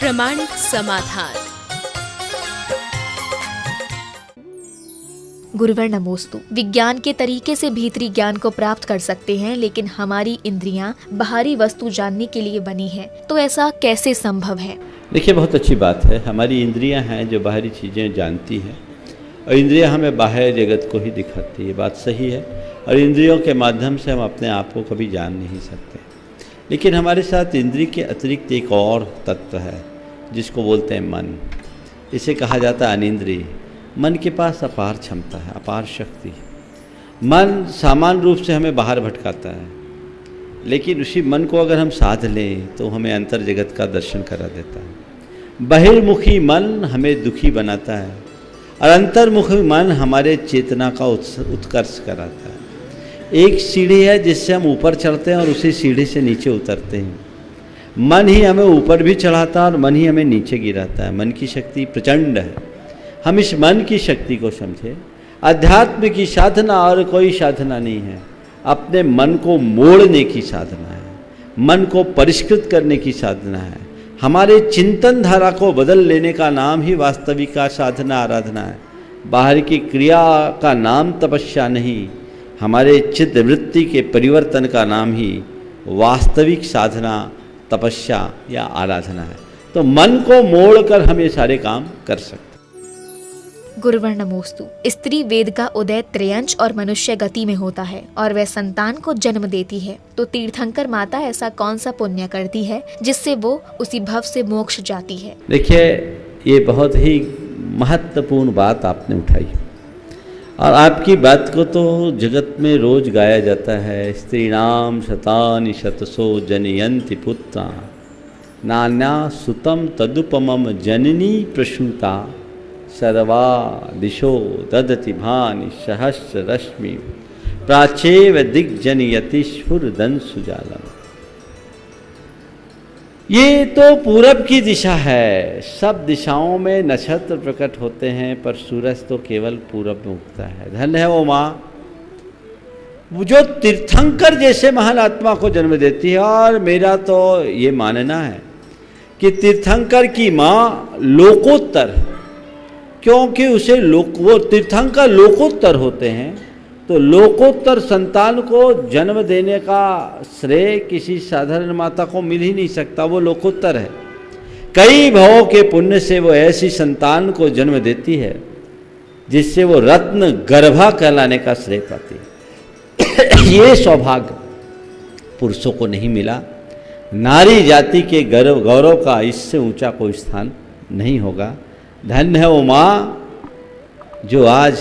प्रामाणिक समाधान। गुरुवर नमोस्तु। विज्ञान के तरीके से भीतरी ज्ञान को प्राप्त कर सकते हैं, लेकिन हमारी इंद्रियां बाहरी वस्तु जानने के लिए बनी हैं, तो ऐसा कैसे संभव है? देखिए, बहुत अच्छी बात है। हमारी इंद्रियां हैं जो बाहरी चीज़ें जानती हैं, और इंद्रियां हमें बाहर जगत को ही दिखाती है। बात सही है, और इंद्रियों के माध्यम से हम अपने आप को कभी जान नहीं सकते। लेकिन हमारे साथ इंद्रिय के अतिरिक्त एक और तत्व है जिसको बोलते हैं मन। इसे कहा जाता है अनिंद्रिय। मन के पास अपार क्षमता है, अपार शक्ति। मन सामान्य रूप से हमें बाहर भटकाता है, लेकिन उसी मन को अगर हम साध लें तो हमें अंतर जगत का दर्शन करा देता है। बहिर्मुखी मन हमें दुखी बनाता है, और अंतर्मुखी मन हमारे चेतना का उत्कर्ष कराता है। एक सीढ़ी है जिससे हम ऊपर चढ़ते हैं, और उसी सीढ़ी से नीचे उतरते हैं। मन ही हमें ऊपर भी चढ़ाता है और मन ही हमें नीचे गिराता है। मन की शक्ति प्रचंड है। हम इस मन की शक्ति को समझें। अध्यात्म की साधना और कोई साधना नहीं है, अपने मन को मोड़ने की साधना है, मन को परिष्कृत करने की साधना है। हमारे चिंतन धारा को बदल लेने का नाम ही वास्तविक का साधना आराधना है। बाहर की क्रिया का नाम तपस्या नहीं, हमारे चित्त वृत्ति के परिवर्तन का नाम ही वास्तविक साधना, तपस्या या आराधना है। तो मन को मोड़कर हम ये सारे काम कर सकते। गुरुवर नमोस्तु। स्त्री वेद का उदय त्रयंश और मनुष्य गति में होता है, और वह संतान को जन्म देती है। तो तीर्थंकर माता ऐसा कौन सा पुण्य करती है जिससे वो उसी भव से मोक्ष जाती है? देखिए, ये बहुत ही महत्वपूर्ण बात आपने उठाई, और आपकी बात को तो जगत में रोज गाया जाता है। स्त्रीणाम शतानि शतसो जनयन्ति पुत्रा नान्या सुतम तदुपमम जननी प्रसूता सर्वा दिशो ददति भानि सहस्र रश्मि प्राचेव दिग्जनयति स्फुरदंसुजालम। ये तो पूरब की दिशा है। सब दिशाओं में नक्षत्र प्रकट होते हैं, पर सूरज तो केवल पूरब में उगता है। धन्य है वो माँ वो जो तीर्थंकर जैसे महान आत्मा को जन्म देती है। और मेरा तो ये मानना है कि तीर्थंकर की माँ लोकोत्तर, क्योंकि उसे वो तीर्थंकर लोकोत्तर होते हैं, तो लोकोत्तर संतान को जन्म देने का श्रेय किसी साधारण माता को मिल ही नहीं सकता। वो लोकोत्तर है। कई भावों के पुण्य से वो ऐसी संतान को जन्म देती है जिससे वो रत्न गर्भा कहलाने का श्रेय पाती है। ये सौभाग्य पुरुषों को नहीं मिला। नारी जाति के गौरव का इससे ऊंचा कोई स्थान नहीं होगा। धन्य है वो माँ जो आज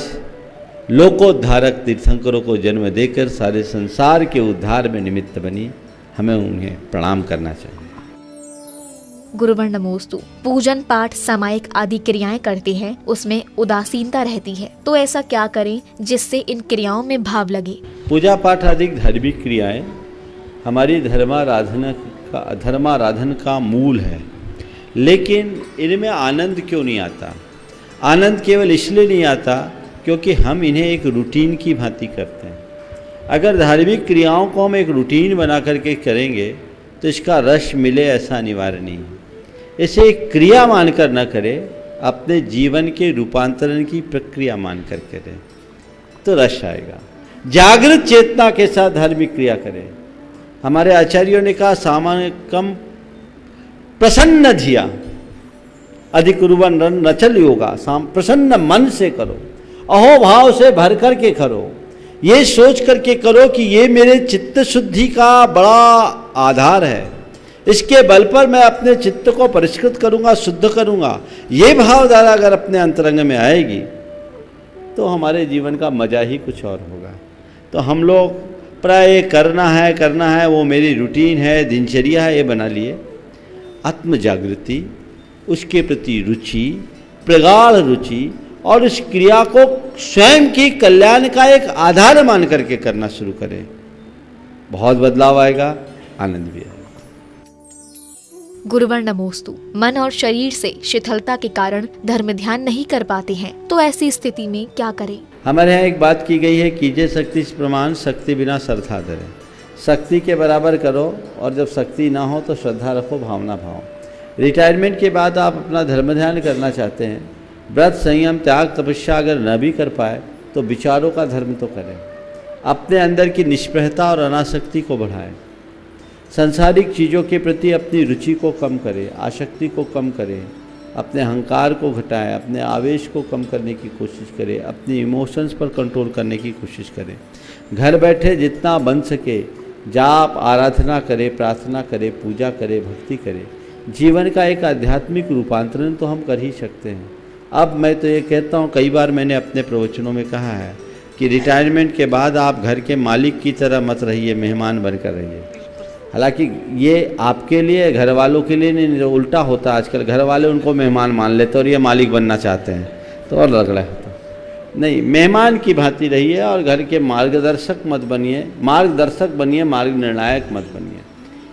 लोकोद्धारक तीर्थंकरों को जन्म देकर सारे संसार के उद्धार में निमित्त बनी। हमें उन्हें प्रणाम करना चाहिए। गुरुवर नमोस्तु। पूजन पाठ सामायिक आदि क्रियाएं करते हैं, उसमें उदासीनता रहती है, तो ऐसा क्या करें जिससे इन क्रियाओं में भाव लगे? पूजा पाठ आदि धार्मिक क्रियाएं हमारी धर्माराधन का मूल है, लेकिन इनमें आनंद क्यों नहीं आता? आनंद केवल इसलिए नहीं आता क्योंकि हम इन्हें एक रूटीन की भांति करते हैं। अगर धार्मिक क्रियाओं को हम एक रूटीन बना करके करेंगे तो इसका रस मिले ऐसा अनिवार्य नहीं है। इसे एक क्रिया मानकर न करें, अपने जीवन के रूपांतरण की प्रक्रिया मानकर करें तो रस आएगा। जागृत चेतना के साथ धार्मिक क्रिया करें। हमारे आचार्यों ने कहा, सामान्य कम प्रसन्न धिया अधिकुर्वन् नचल योगा। प्रसन्न मन से करो, अहो भाव से भर कर के करो। ये सोच करके करो कि ये मेरे चित्त शुद्धि का बड़ा आधार है, इसके बल पर मैं अपने चित्त को परिष्कृत करूँगा, शुद्ध करूँगा। ये भावधारा अगर अपने अंतरंग में आएगी तो हमारे जीवन का मजा ही कुछ और होगा। तो हम लोग प्राय करना है, वो मेरी रूटीन है, दिनचर्या है, ये बना लिए। आत्म जागृति, उसके प्रति रुचि, प्रगाढ़ रुचि, और उस क्रिया को स्वयं की कल्याण का एक आधार मान करके करना शुरू करें। बहुत बदलाव आएगा, आनंद भी आएगा। गुरुवर नमोस्तु। मन और शरीर से शिथिलता के कारण धर्म ध्यान नहीं कर पाते हैं, तो ऐसी स्थिति में क्या करें? हमारे यहाँ एक बात की गई है, कीजिए शक्ति प्रमाण, शक्ति बिना श्रद्धा धरे। शक्ति के बराबर करो, और जब शक्ति ना हो तो श्रद्धा रखो, भावना भाव। रिटायरमेंट के बाद आप अपना धर्म ध्यान करना चाहते हैं, व्रत संयम त्याग तपस्या अगर न भी कर पाए तो विचारों का धर्म तो करें, अपने अंदर की निष्प्रहता और अनासक्ति को बढ़ाएं, सांसारिक चीज़ों के प्रति अपनी रुचि को कम करें, आसक्ति को कम करें, अपने अहंकार को घटाएं, अपने आवेश को कम करने की कोशिश करें, अपनी इमोशंस पर कंट्रोल करने की कोशिश करें। घर बैठे जितना बन सके जाप आराधना करें, प्रार्थना करें, पूजा करें, भक्ति करें। जीवन का एक आध्यात्मिक रूपांतरण तो हम कर ही सकते हैं। अब मैं तो ये कहता हूँ, कई बार मैंने अपने प्रवचनों में कहा है कि रिटायरमेंट के बाद आप घर के मालिक की तरह मत रहिए, मेहमान बनकर रहिए। हालांकि ये आपके लिए, घर वालों के लिए नहीं, उल्टा होता आजकल, घर वाले उनको मेहमान मान लेते और ये मालिक बनना चाहते हैं, तो और लगड़ा होता। नहीं, मेहमान की भांति रहिए और घर के मार्गदर्शक मत बनिए, मार्गदर्शक बनिए, मार्ग निर्णायक मत बनिए।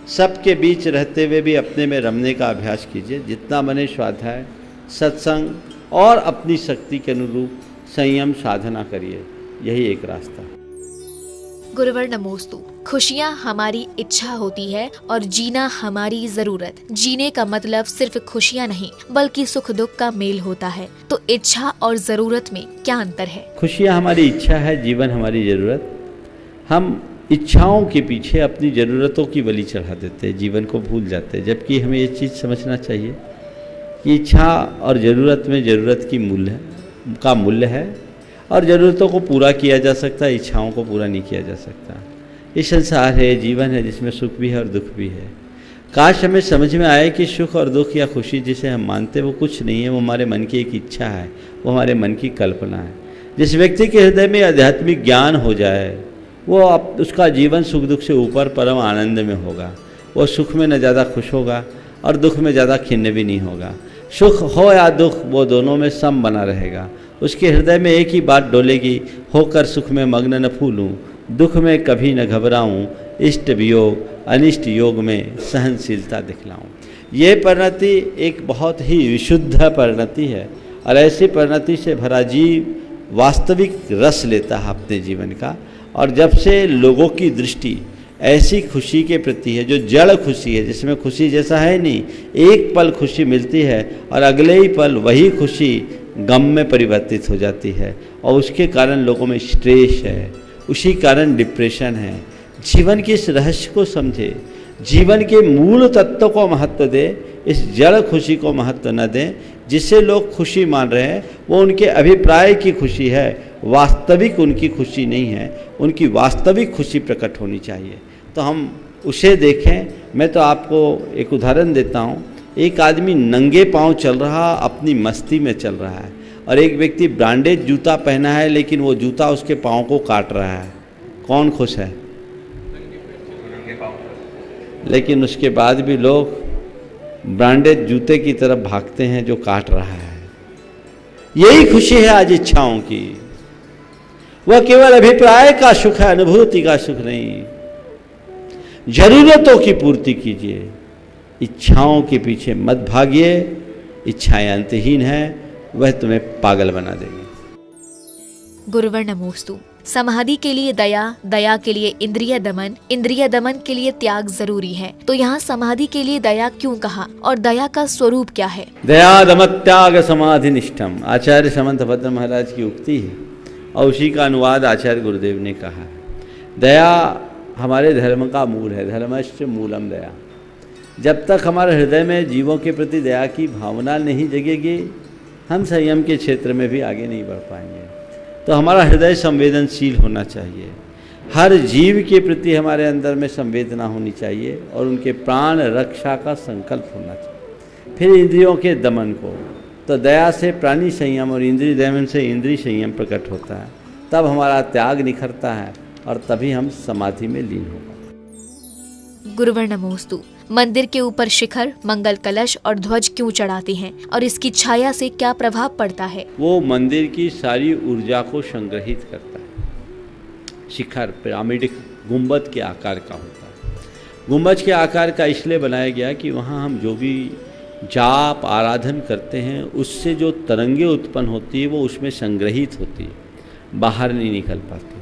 सबके बीच रहते हुए भी अपने में रमने का अभ्यास कीजिए, जितना बने स्वाध्याय, सत्संग और अपनी शक्ति के अनुरूप संयम साधना करिए, यही एक रास्ता है। गुरुवर नमोस्तु। खुशियाँ हमारी इच्छा होती है और जीना हमारी जरूरत। जीने का मतलब सिर्फ खुशियाँ नहीं बल्कि सुख दुख का मेल होता है। तो इच्छा और जरूरत में क्या अंतर है? खुशियाँ हमारी इच्छा है, जीवन हमारी जरूरत। हम इच्छाओं के पीछे अपनी ज़रूरतों की बलि चढ़ा देते हैं, जीवन को भूल जाते हैं। जबकि हमें ये चीज़ समझना चाहिए कि इच्छा और ज़रूरत में ज़रूरत की मूल्य है और ज़रूरतों को पूरा किया जा सकता है, इच्छाओं को पूरा नहीं किया जा सकता। ये संसार है, जीवन है, जिसमें सुख भी है और दुख भी है। काश हमें समझ में आए कि सुख और दुख या खुशी जिसे हम मानते हैं वो कुछ नहीं है, वो हमारे मन की एक इच्छा है, वो हमारे मन की कल्पना है। जिस व्यक्ति के हृदय में आध्यात्मिक ज्ञान हो जाए वो उसका जीवन सुख दुख से ऊपर परम आनंद में होगा। वो सुख में न ज़्यादा खुश होगा और दुख में ज़्यादा खिन्न भी नहीं होगा। सुख हो या दुख, वो दोनों में सम बना रहेगा। उसके हृदय में एक ही बात डोलेगी, होकर सुख में मग्न न फूलूं, दुख में कभी न घबराऊं, इष्ट वियोग अनिष्ट योग में सहनशीलता दिखलाऊं। ये परिणति एक बहुत ही विशुद्ध परिणति है और ऐसी परिणति से भरा जीव वास्तविक रस लेता है अपने जीवन का। और जब से लोगों की दृष्टि ऐसी खुशी के प्रति है जो जड़ खुशी है, जिसमें खुशी जैसा है नहीं, एक पल खुशी मिलती है और अगले ही पल वही खुशी गम में परिवर्तित हो जाती है और उसके कारण लोगों में स्ट्रेस है, उसी कारण डिप्रेशन है। जीवन के इस रहस्य को समझे, जीवन के मूल तत्व को महत्व दे, इस जड़ खुशी को महत्व न दें। जिसे लोग खुशी मान रहे हैं वो उनके अभिप्राय की खुशी है, वास्तविक उनकी खुशी नहीं है। उनकी वास्तविक खुशी प्रकट होनी चाहिए, तो हम उसे देखें। मैं तो आपको एक उदाहरण देता हूँ। एक आदमी नंगे पांव चल रहा, अपनी मस्ती में चल रहा है, और एक व्यक्ति ब्रांडेड जूता पहना है लेकिन वो जूता उसके पाँव को काट रहा है। कौन खुश है? लेकिन उसके बाद भी लोग ब्रांडेड जूते की तरफ भागते हैं जो काट रहा है। यही खुशी है आज इच्छाओं की। वह केवल अभिप्राय का सुख है, अनुभूति का सुख नहीं। जरूरतों की पूर्ति कीजिए, इच्छाओं के पीछे मत भागिए। इच्छाएं अंतहीन है, वह तुम्हें पागल बना देगी। गुरुवर नमोस्तु। समाधि के लिए दया, दया के लिए इंद्रिय दमन, इंद्रिय दमन के लिए त्याग जरूरी है। तो यहाँ समाधि के लिए दया क्यों कहा और दया का स्वरूप क्या है? दया दम त्याग समाधि निष्ठम, आचार्य समंत भद्र महाराज की उक्ति है और उसी का अनुवाद आचार्य गुरुदेव ने कहा है। दया हमारे धर्म का मूल है, धर्मश्च मूलम दया। जब तक हमारे हृदय में जीवों के प्रति दया की भावना नहीं जगेगी, हम संयम के क्षेत्र में भी आगे नहीं बढ़ पाएंगे। तो हमारा हृदय संवेदनशील होना चाहिए, हर जीव के प्रति हमारे अंदर में संवेदना होनी चाहिए और उनके प्राण रक्षा का संकल्प होना चाहिए। फिर इंद्रियों के दमन को, तो दया से प्राणी संयम और इंद्रिय दमन से इंद्रिय संयम प्रकट होता है। तब हमारा त्याग निखरता है और तभी हम समाधि में लीन होगा। गुरुवर नमोस्तु। मंदिर के ऊपर शिखर, मंगल कलश और ध्वज क्यों चढ़ाते हैं और इसकी छाया से क्या प्रभाव पड़ता है? वो मंदिर की सारी ऊर्जा को संग्रहित करता है। शिखर पिरामिडिक गुंबद के आकार का होता है। गुंबद के आकार का इसलिए बनाया गया कि वहाँ हम जो भी जाप आराधन करते हैं उससे जो तरंगे उत्पन्न होती है वो उसमें संग्रहित होती है, बाहर नहीं निकल पाती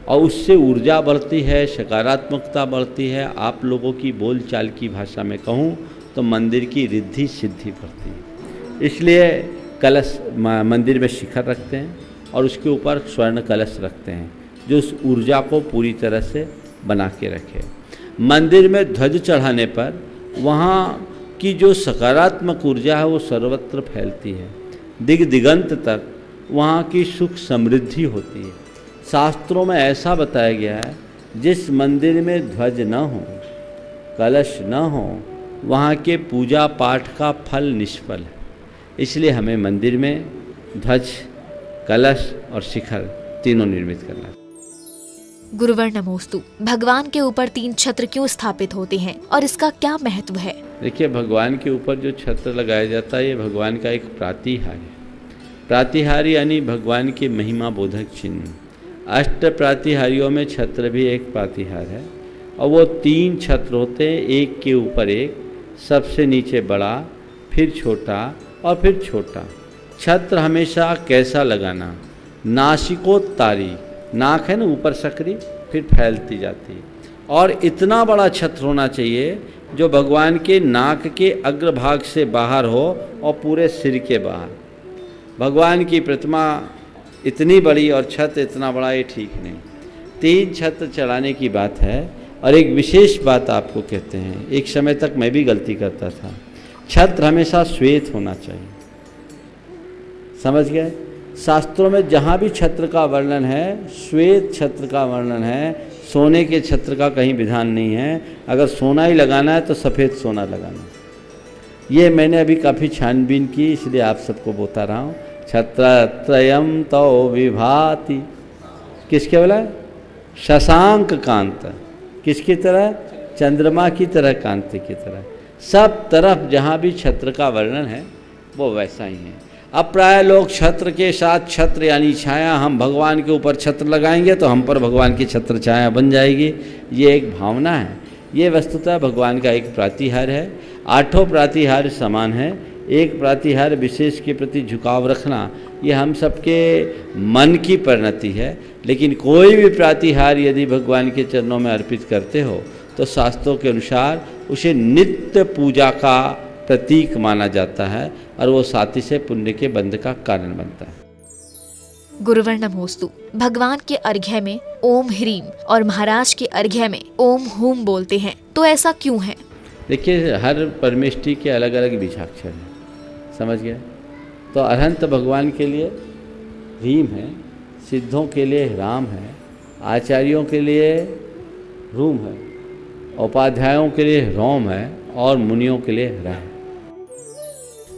और उससे ऊर्जा बढ़ती है, सकारात्मकता बढ़ती है। आप लोगों की बोलचाल की भाषा में कहूँ तो मंदिर की रिद्धि सिद्धि बढ़ती है। इसलिए कलश मंदिर में शिखर रखते हैं और उसके ऊपर स्वर्ण कलश रखते हैं जो उस ऊर्जा को पूरी तरह से बना के रखे। मंदिर में ध्वज चढ़ाने पर वहाँ की जो सकारात्मक ऊर्जा है वो सर्वत्र फैलती है, दिग दिगंत तक वहाँ की सुख समृद्धि होती है। शास्त्रों में ऐसा बताया गया है जिस मंदिर में ध्वज न हो, कलश न हो, वहाँ के पूजा पाठ का फल निष्फल है। इसलिए हमें मंदिर में ध्वज, कलश और शिखर तीनों निर्मित करना है। गुरुवर नमोस्तु, भगवान के ऊपर 3 छत्र क्यों स्थापित होते हैं और इसका क्या महत्व है? देखिए, भगवान के ऊपर जो छत्र लगाया जाता है ये भगवान का एक प्रातिहार है। प्रातिहार यानी भगवान की महिमा बोधक चिन्ह। अष्ट प्रातिहारियों में छत्र भी एक प्रातिहार है और वो 3 छत्र होते हैं, एक के ऊपर एक, सबसे नीचे बड़ा, फिर छोटा और फिर छोटा। छत्र हमेशा कैसा लगाना? नासिकोत्तारी, नाक है ना ऊपर सकरी, फिर फैलती जाती है, और इतना बड़ा छत्र होना चाहिए जो भगवान के नाक के अग्रभाग से बाहर हो और पूरे सिर के बाहर। भगवान की प्रतिमा इतनी बड़ी और छत्र इतना बड़ा, ये ठीक नहीं। 3 छत्र चढ़ाने की बात है। और एक विशेष बात आपको कहते हैं, एक समय तक मैं भी गलती करता था, छत्र हमेशा श्वेत होना चाहिए। समझ गए? शास्त्रों में जहाँ भी छत्र का वर्णन है, श्वेत छत्र का वर्णन है, सोने के छत्र का कहीं विधान नहीं है। अगर सोना ही लगाना है तो सफ़ेद सोना लगाना। ये मैंने अभी काफ़ी छानबीन की, इसलिए आप सबको बता रहा हूँ। छत्रत्रयम तो विभाति, किसके बोला? शशांक कांत, किसकी तरह? चंद्रमा की तरह, कांति की तरह। सब तरफ जहाँ भी छत्र का वर्णन है वो वैसा ही है। अब प्राय लोग छत्र के साथ छत्र यानी छाया, हम भगवान के ऊपर छत्र लगाएंगे तो हम पर भगवान की छत्र छाया बन जाएगी, ये एक भावना है। ये वस्तुतः भगवान का एक प्रातिहार है। 8 प्रातिहार समान है। एक प्रातिहार विशेष के प्रति झुकाव रखना ये हम सबके मन की परिणति है। लेकिन कोई भी प्रातिहार यदि भगवान के चरणों में अर्पित करते हो तो शास्त्रों के अनुसार उसे नित्य पूजा का प्रतीक माना जाता है और वो साथी से पुण्य के बंध का कारण बनता है। गुरुवर नमोस्तु, भगवान के अर्घ्य में ओम ह्रीम और महाराज के अर्घ्य में ओम हूम बोलते हैं, तो ऐसा क्यों है? देखिए, हर परमेष्ठी के अलग अलग बीजाक्षर हैं, समझ गए? तो अरहंत भगवान के लिए ह्रीम है, सिद्धों के लिए राम है, आचार्यों के लिए रूम है, उपाध्यायों के लिए रोम है और मुनियों के लिए रा है।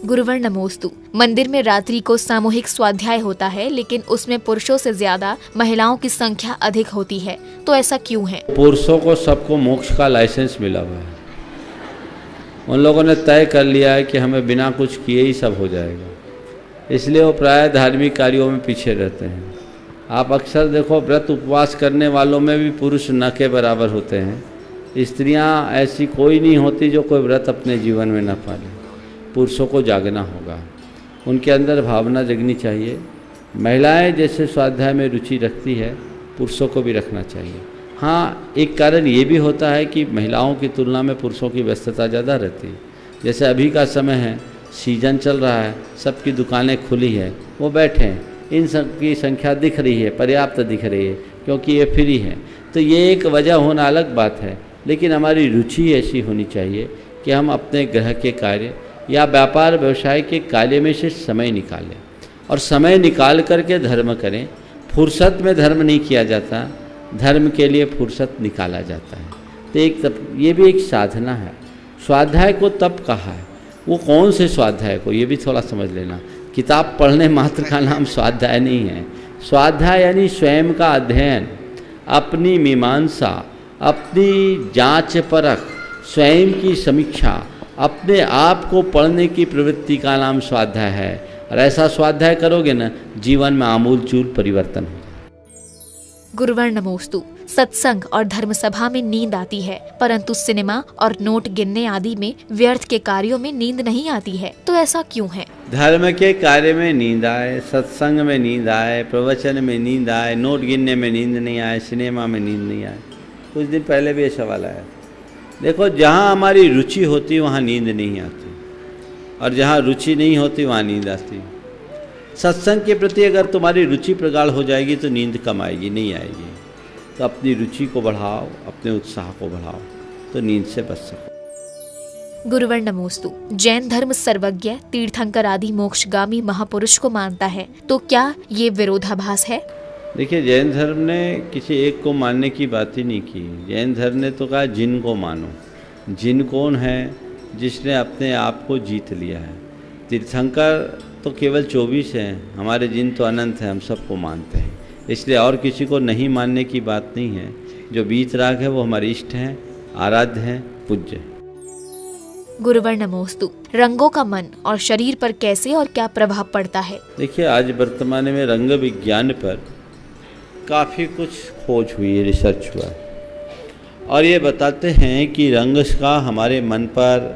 गुरुवर नमोस्तु, मंदिर में रात्रि को सामूहिक स्वाध्याय होता है, लेकिन उसमें पुरुषों से ज्यादा महिलाओं की संख्या अधिक होती है, तो ऐसा क्यों है? पुरुषों को सबको मोक्ष का लाइसेंस मिला हुआ है। उन लोगों ने तय कर लिया है कि हमें बिना कुछ किए ही सब हो जाएगा, इसलिए वो प्राय धार्मिक कार्यों में पीछे रहते हैं। आप अक्सर देखो, व्रत उपवास करने वालों में भी पुरुष न के बराबर होते हैं। स्त्रियां ऐसी कोई नहीं होती जो कोई व्रत अपने जीवन में न पाले। पुरुषों को जागना होगा, उनके अंदर भावना जगनी चाहिए। महिलाएं जैसे स्वाध्याय में रुचि रखती है, पुरुषों को भी रखना चाहिए। हाँ, एक कारण ये भी होता है कि महिलाओं की तुलना में पुरुषों की व्यस्तता ज़्यादा रहती है। जैसे अभी का समय है, सीजन चल रहा है, सबकी दुकानें खुली है, वो बैठे हैं, इन सब की संख्या दिख रही है, पर्याप्त दिख रही है, क्योंकि ये फ्री है। तो ये एक वजह होना अलग बात है, लेकिन हमारी रुचि ऐसी होनी चाहिए कि हम अपने ग्रह के कार्य या व्यापार व्यवसाय के कार्य में से समय निकालें और समय निकाल करके धर्म करें। फुर्सत में धर्म नहीं किया जाता, धर्म के लिए फुर्सत निकाला जाता है। तो ये भी एक साधना है। स्वाध्याय को तप कहा है, वो कौन से स्वाध्याय को, ये भी थोड़ा समझ लेना। किताब पढ़ने मात्र का नाम स्वाध्याय नहीं है। स्वाध्याय यानी स्वयं का अध्ययन, अपनी मीमांसा, अपनी जांच परख, स्वयं की समीक्षा, अपने आप को पढ़ने की प्रवृत्ति का नाम स्वाध्याय है। और ऐसा स्वाध्याय करोगे ना, जीवन में आमूलचूल परिवर्तन हो। गुरुवर नमोस्तु, सत्संग और धर्म सभा में नींद आती है, परंतु सिनेमा और नोट गिनने आदि में व्यर्थ के कार्यों में नींद नहीं आती है, तो ऐसा क्यों है? धर्म के कार्य में नींद आए, सत्संग में नींद आए, प्रवचन में नींद आए, नोट गिनने में नींद नहीं आए, सिनेमा में नींद नहीं आए। कुछ दिन पहले भी ये सवाल आया, देखो, जहाँ हमारी रुचि होती वहाँ नींद नहीं आती, और जहाँ रुचि नहीं होती वहाँ नींद आती। सत्संग के प्रति अगर तुम्हारी रुचि प्रगाढ़ हो जाएगी तो नींद कम आएगी, नहीं आएगी। तो अपनी रुचि को बढ़ाओ, अपने उत्साह को बढ़ाओ, तो नींद से बच सको। गुरुवर नमोस्तु। जैन धर्म सर्वज्ञ, तीर्थंकर आदि मोक्षगामी महापुरुष को मानता है, तो क्या ये विरोधाभास है? देखिए, जैन धर्म ने किसी एक को मानने की बात ही नहीं की। जैन धर्म ने तो कहा जिन को मानो। जिन कौन है? जिसने अपने आप को जीत लिया है। तीर्थंकर तो केवल 24 हैं, हमारे जिन तो अनंत हैं, हम सबको मानते हैं। इसलिए और किसी को नहीं मानने की बात नहीं है। जो वीतराग है वो हमारे इष्ट हैं, आराध्य हैं, पूज्य हैं। गुरुवर नमोस्तु। रंगों का मन और शरीर पर कैसे और क्या प्रभाव पड़ता है? देखिए, आज वर्तमान में रंग विज्ञान पर काफ़ी कुछ खोज हुई है, रिसर्च हुआ है, और ये बताते हैं कि रंग का हमारे मन पर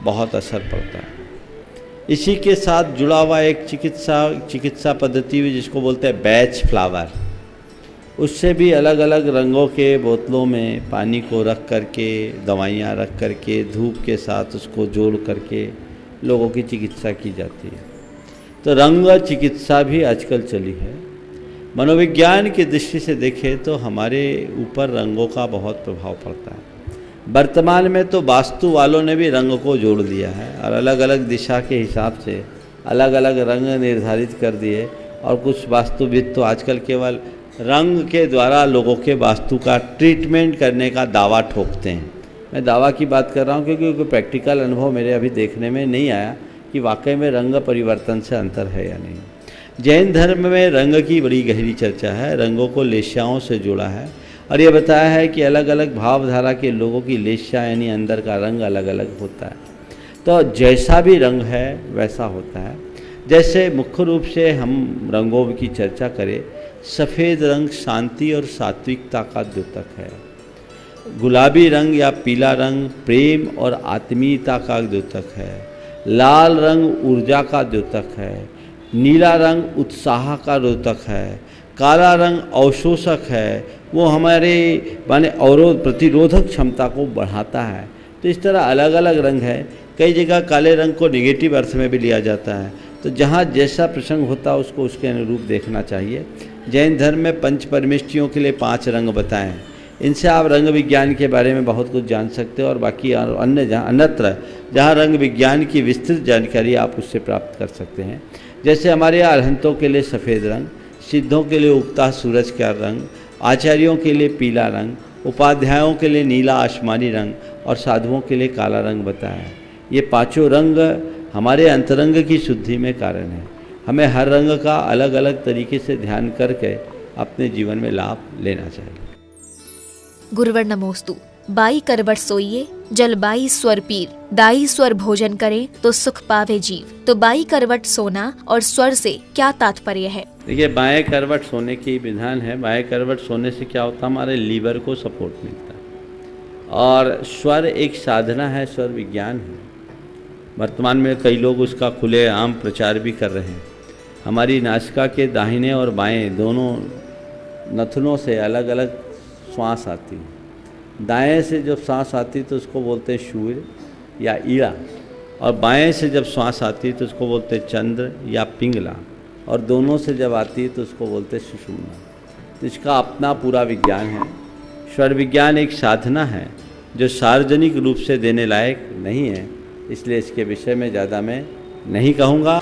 बहुत असर पड़ता है। इसी के साथ जुड़ा हुआ एक चिकित्सा पद्धति भी जिसको बोलते हैं बैच फ्लावर, उससे भी अलग अलग रंगों के बोतलों में पानी को रख करके, दवाइयाँ रख करके, धूप के साथ उसको जोड़ करके लोगों की चिकित्सा की जाती है। तो रंग चिकित्सा भी आजकल चली है। मनोविज्ञान की दृष्टि से देखें तो हमारे ऊपर रंगों का बहुत प्रभाव पड़ता है। वर्तमान में तो वास्तु वालों ने भी रंग को जोड़ दिया है और अलग अलग दिशा के हिसाब से अलग अलग रंग निर्धारित कर दिए, और कुछ वास्तुविद तो आजकल केवल रंग के द्वारा लोगों के वास्तु का ट्रीटमेंट करने का दावा ठोकते हैं। मैं दावा की बात कर रहा हूँ क्योंकि कोई प्रैक्टिकल अनुभव मेरे अभी देखने में नहीं आया कि वाकई में रंग परिवर्तन से अंतर है या नहीं। जैन धर्म में रंग की बड़ी गहरी चर्चा है। रंगों को लेश्याओं से जोड़ा है और ये बताया है कि अलग अलग भावधारा के लोगों की लेश्या यानी अंदर का रंग अलग अलग होता है। तो जैसा भी रंग है वैसा होता है। जैसे मुख्य रूप से हम रंगों की चर्चा करें, सफ़ेद रंग शांति और सात्विकता का द्योतक है। गुलाबी रंग या पीला रंग प्रेम और आत्मीयता का द्योतक है। लाल रंग ऊर्जा का द्योतक है। नीला रंग उत्साह का द्योतक है। काला रंग अवशोषक है, वो हमारे माने अवरोध प्रतिरोधक क्षमता को बढ़ाता है। तो इस तरह अलग अलग रंग है। कई जगह काले रंग को नेगेटिव अर्थ में भी लिया जाता है। तो जहाँ जैसा प्रसंग होता है उसको उसके अनुरूप देखना चाहिए। जैन धर्म में पंच परमेष्ठियों के लिए 5 रंग बताए हैं। इनसे आप रंग विज्ञान के बारे में बहुत कुछ जान सकते हो और बाकी अन्य अन्यत्र जहाँ रंग विज्ञान की विस्तृत जानकारी आप उससे प्राप्त कर सकते हैं। जैसे हमारे यहाँ अरहंतों के लिए सफ़ेद रंग, सिद्धों के लिए उगता सूरज का रंग, आचार्यों के लिए पीला रंग, उपाध्यायों के लिए नीला आसमानी रंग और साधुओं के लिए काला रंग बताया है। ये 5 रंग हमारे अंतरंग की शुद्धि में कारण है। हमें हर रंग का अलग अलग तरीके से ध्यान करके अपने जीवन में लाभ लेना चाहिए। गुरुवर नमोस्तु। बाई करवट सोइए, जल बाई स्वर पीर, दाई स्वर भोजन करें तो सुख पावे जीव। तो बाई करवट सोना और स्वर से क्या तात्पर्य है? देखिए, बाएं करवट सोने की विधान है। बाएं करवट सोने से क्या होता है, हमारे लीवर को सपोर्ट मिलता है। और स्वर एक साधना है, स्वर विज्ञान है। वर्तमान में कई लोग उसका खुलेआम प्रचार भी कर रहे हैं। हमारी नासिका के दाहिने और बाएं दोनों नथनों से अलग अलग श्वास आती है। दाएं से जब सांस आती तो उसको बोलते हैं सूर्य या ईड़ा, और बाएं से जब सांस आती तो उसको बोलते हैं चंद्र या पिंगला, और दोनों से जब आती है तो उसको बोलते हैं सुषुम्ना। तो इसका अपना पूरा विज्ञान है। स्वर विज्ञान एक साधना है जो सार्वजनिक रूप से देने लायक नहीं है, इसलिए इसके विषय में ज़्यादा मैं नहीं कहूँगा।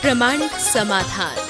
प्रमाणिक समाधान।